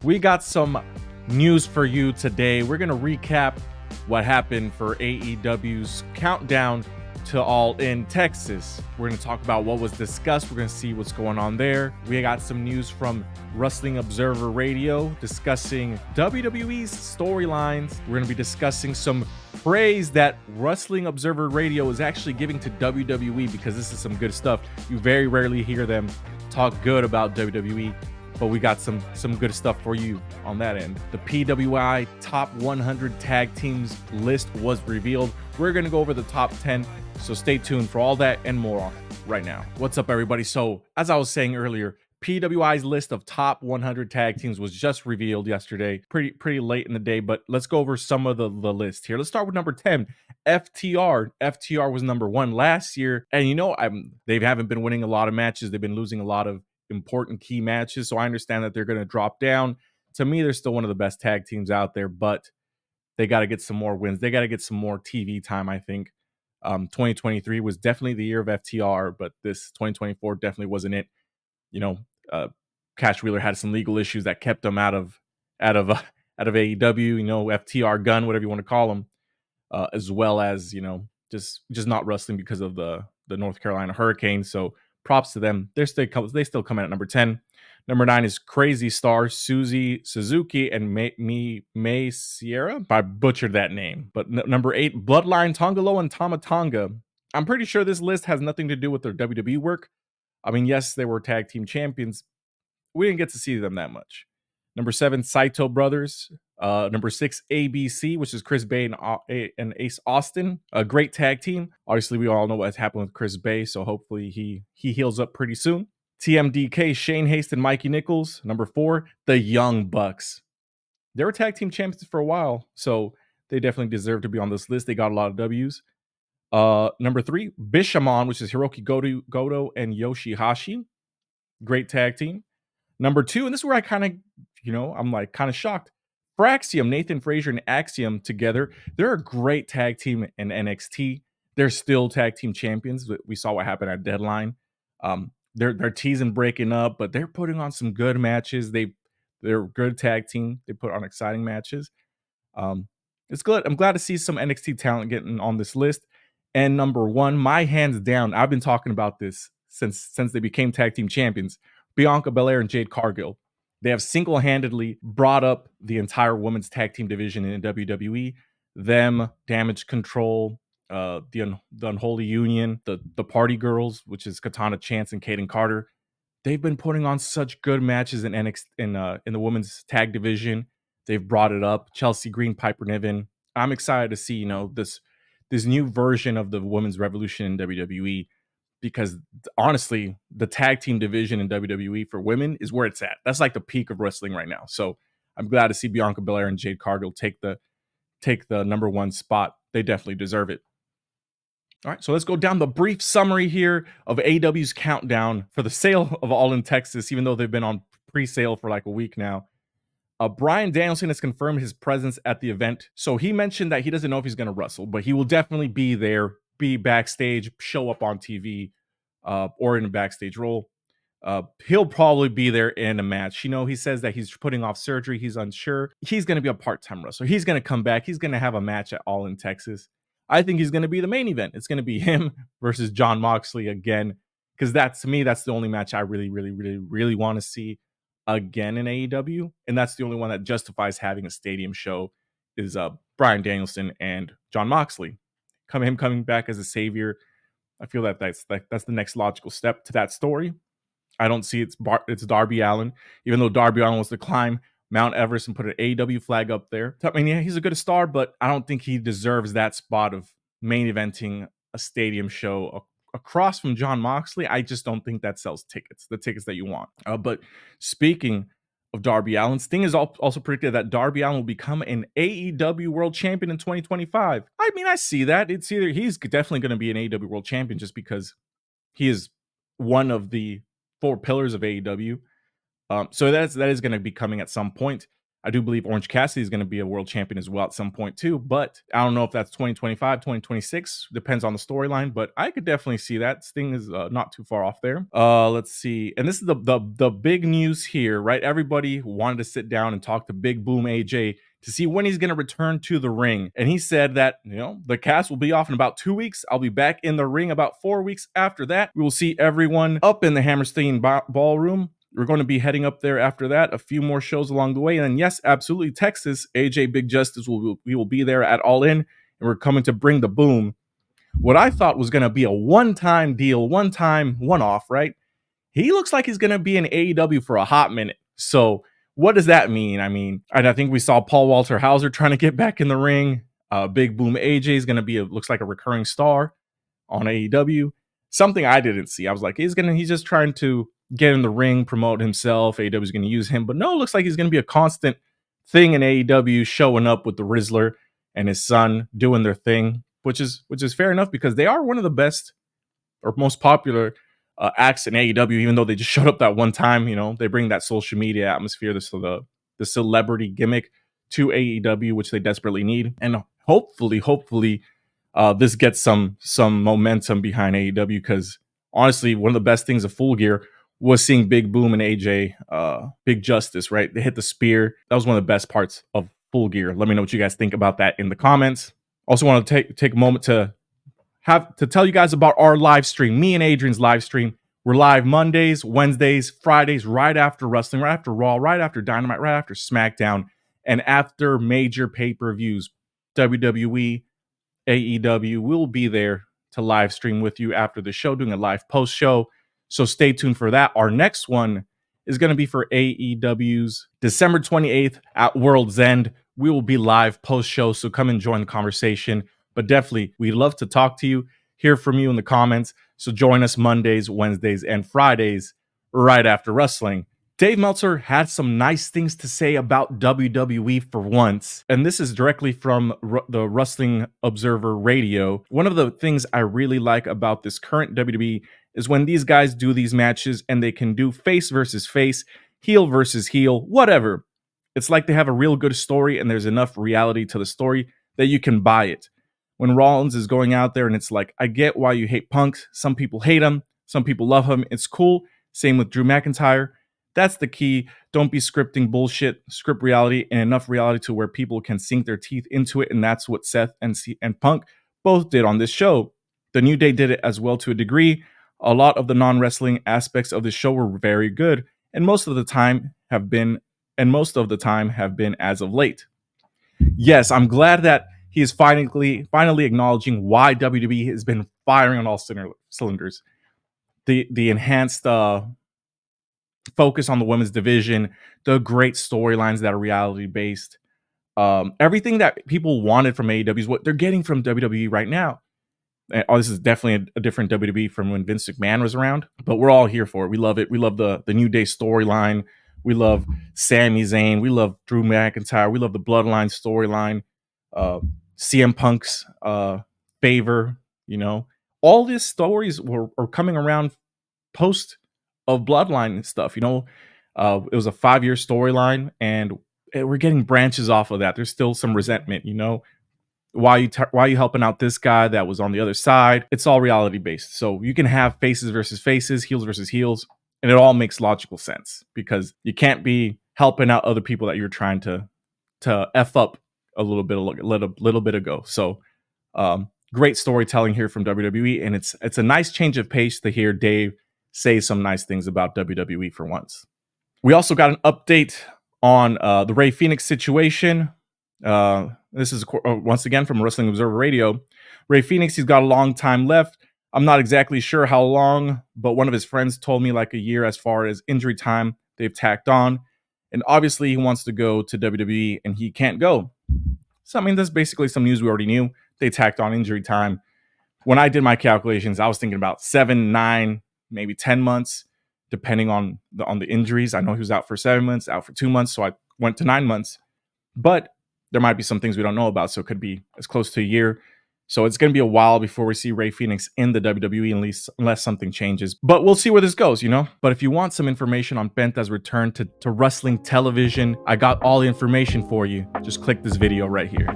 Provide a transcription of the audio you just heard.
We got some news for you today. We're going to recap what happened for AEW's countdown to All In Texas. We're going to talk about what was discussed. We're going to see what's going on there. We got some news from Wrestling Observer Radio discussing WWE's storylines. We're going to be discussing some praise that Wrestling Observer Radio is actually giving to WWE because this is some good stuff. You very rarely hear them talk good about WWE. But we got some good stuff for you on that end. The PWI Top 100 Tag Teams list was revealed. We're going to go over the top 10, so stay tuned for all that and more right now. What's up, everybody? So, as I was saying earlier, PWI's list of top 100 tag teams was just revealed yesterday, pretty late in the day, but let's go over some of the list here. Let's start with number 10, FTR. FTR was number 1 last year, and they haven't been winning a lot of matches. They've been losing a lot of important key matches, so I understand that they're going to drop down. To me, they're still one of the best tag teams out there, but they got to get some more wins. They got to get some more TV time, I think. 2023 was definitely the year of FTR, but this 2024 definitely wasn't it. Cash Wheeler had some legal issues that kept him out of AEW. FTR gun, whatever you want to call him, as well as just not wrestling because of the North Carolina hurricane. So props to them. They still come in at number 10. Number 9 is Crazy Star, Susie Suzuki, and May Sierra. I butchered that name. But number 8, Bloodline, Tongalo, and Tama Tonga. I'm pretty sure this list has nothing to do with their WWE work. I mean, yes, they were tag team champions. We didn't get to see them that much. Number 7, Saito Brothers. Number 6, ABC, which is Chris Bay and Ace Austin. A great tag team. Obviously, we all know what's happened with Chris Bay, so hopefully he heals up pretty soon. TMDK, Shane Haste and Mikey Nichols. Number 4, the Young Bucks. They were tag team champions for a while, so they definitely deserve to be on this list. They got a lot of W's. Number 3, Bishamon, which is Hiroki Goto and Yoshihashi. Great tag team. Number 2, and this is where I kind of, I'm like kind of shocked. Fraxium, Nathan Frazier and Axiom together. They're a great tag team in NXT. They're still tag team champions. We saw what happened at Deadline. They're teasing breaking up, but they're putting on some good matches. They're a good tag team. They put on exciting matches. It's good. I'm glad to see some NXT talent getting on this list. And number 1, my hands down, I've been talking about this since they became tag team champions. Bianca Belair and Jade Cargill. They have single-handedly brought up the entire women's tag team division in WWE. Them, Damage Control, the Unholy Union, the Party Girls, which is Katana Chance and Kaden Carter. They've been putting on such good matches in NXT in the women's tag division. They've brought it up. Chelsea Green, Piper Niven. I'm excited to see this new version of the women's revolution in WWE. Because honestly, the tag team division in WWE for women is where it's at. That's like the peak of wrestling right now. So I'm glad to see Bianca Belair and Jade Cargill take the number 1 spot. They definitely deserve it. All right, so let's go down the brief summary here of AEW's countdown for the sale of All in Texas, even though they've been on pre-sale for like a week now. Bryan Danielson has confirmed his presence at the event. So he mentioned that he doesn't know if he's going to wrestle, but he will definitely be there, be backstage, show up on TV, or in a backstage role. He'll probably be there in a match. He says that he's putting off surgery. He's unsure. He's going to be a part-time wrestler. He's going to come back. He's going to have a match at All in Texas. I think he's going to be the main event. It's going to be him versus Jon Moxley again, because to me, that's the only match I really, really, really, really want to see again in AEW, and that's the only one that justifies having a stadium show is Bryan Danielson and Jon Moxley. Him coming back as a savior. I feel that's the next logical step to that story. I don't see it's Darby Allin, even though Darby Allin wants to climb Mount Everest and put an AEW flag up there. I mean, yeah, he's a good star, but I don't think he deserves that spot of main eventing a stadium show across from Jon Moxley. I just don't think that sells tickets, the tickets that you want. But speaking of Darby Allin, Sting has also predicted that Darby Allin will become an AEW World Champion in 2025. I mean, I see that. It's either he's definitely going to be an AEW World Champion just because he is one of the 4 pillars of AEW. So that is going to be coming at some point. I do believe Orange Cassidy is going to be a world champion as well at some point too, but I don't know if that's 2025, 2026. Depends on the storyline, but I could definitely see that. Sting is not too far off there. Let's see. And this is the big news here, right? Everybody wanted to sit down and talk to Big Boom AJ to see when he's going to return to the ring. And he said that, the cast will be off in about 2 weeks. I'll be back in the ring about 4 weeks after that. We will see everyone up in the Hammerstein Ballroom. We're going to be heading up there after that, a few more shows along the way. And then, yes, absolutely, Texas, AJ Big Justice, we will be there at All In, and we're coming to bring the boom. What I thought was going to be a one-time deal, one-off, right? He looks like he's going to be in AEW for a hot minute. So what does that mean? I mean, I think we saw Paul Walter Hauser trying to get back in the ring. Big Boom AJ is going to be, looks like a recurring star on AEW. Something I didn't see. I was like, he's just trying to get in the ring, promote himself. AEW is going to use him, but no, it looks like he's going to be a constant thing in AEW, showing up with the Rizzler and his son doing their thing, which is fair enough because they are one of the best or most popular acts in AEW. Even though they just showed up that one time, they bring that social media atmosphere, the celebrity gimmick to AEW, which they desperately need, and hopefully, this gets some momentum behind AEW because honestly, one of the best things of Full Gear was seeing Big Boom and AJ, Big Justice, right? They hit the spear. That was one of the best parts of Full Gear. Let me know what you guys think about that in the comments. Also want to take a moment to tell you guys about our live stream, me and Adrian's live stream. We're live Mondays, Wednesdays, Fridays, right after wrestling, right after Raw, right after Dynamite, right after SmackDown, and after major pay-per-views, WWE, AEW. We'll be there to live stream with you after the show, doing a live post show. So stay tuned for that. Our next one is going to be for AEW's December 28th at World's End. We will be live post show, so come and join the conversation. But definitely, we'd love to talk to you, hear from you in the comments. So join us Mondays, Wednesdays, and Fridays right after wrestling. Dave Meltzer had some nice things to say about WWE for once, and this is directly from the Wrestling Observer Radio. One of the things I really like about this current WWE is when these guys do these matches and they can do face versus face, heel versus heel, whatever. It's like they have a real good story and there's enough reality to the story that you can buy it. When Rollins is going out there and it's like, I get why you hate Punk. Some people hate him. Some people love him. It's cool. Same with Drew McIntyre. That's the key. Don't be scripting bullshit. Script reality and enough reality to where people can sink their teeth into it. And that's what Seth and Punk both did on this show. The New Day did it as well to a degree. A lot of the non-wrestling aspects of the show were very good. And most of the time have been as of late. Yes, I'm glad that he is finally acknowledging why WWE has been firing on all cylinders. The enhanced focus on the women's division, the great storylines that are reality based, everything that people wanted from AEW is what they're getting from WWE right now. And, this is definitely a different WWE from when Vince McMahon was around, but we're all here for it. We love it. We love the New Day storyline. We love Sami Zayn. We love Drew McIntyre. We love the Bloodline storyline. CM Punk's favor. All these stories were coming around post of Bloodline and stuff. It was a 5-year storyline, and we're getting branches off of that. There's still some resentment. Why you helping out this guy that was on the other side? It's all reality based. So you can have faces versus faces, heels versus heels, and it all makes logical sense because you can't be helping out other people that you're trying to F up a little bit ago. So great storytelling here from WWE, and it's a nice change of pace to hear Dave say some nice things about WWE for once. We also got an update on the Rey Fenix situation. This is once again from Wrestling Observer Radio. Rey Fenix, he's got a long time left. I'm not exactly sure how long, but one of his friends told me like a year as far as injury time they've tacked on. And obviously he wants to go to WWE and he can't go. So, that's basically some news we already knew. They tacked on injury time. When I did my calculations, I was thinking about 7, 9, maybe 10 months, depending on the injuries. I know he was out for 7 months, out for 2 months, so I went to 9 months. But there might be some things we don't know about, so it could be as close to a year. So it's going to be a while before we see Rey Fenix in the WWE, at least unless something changes. But we'll see where this goes, you know? But if you want some information on Penta's return to wrestling television, I got all the information for you. Just click this video right here.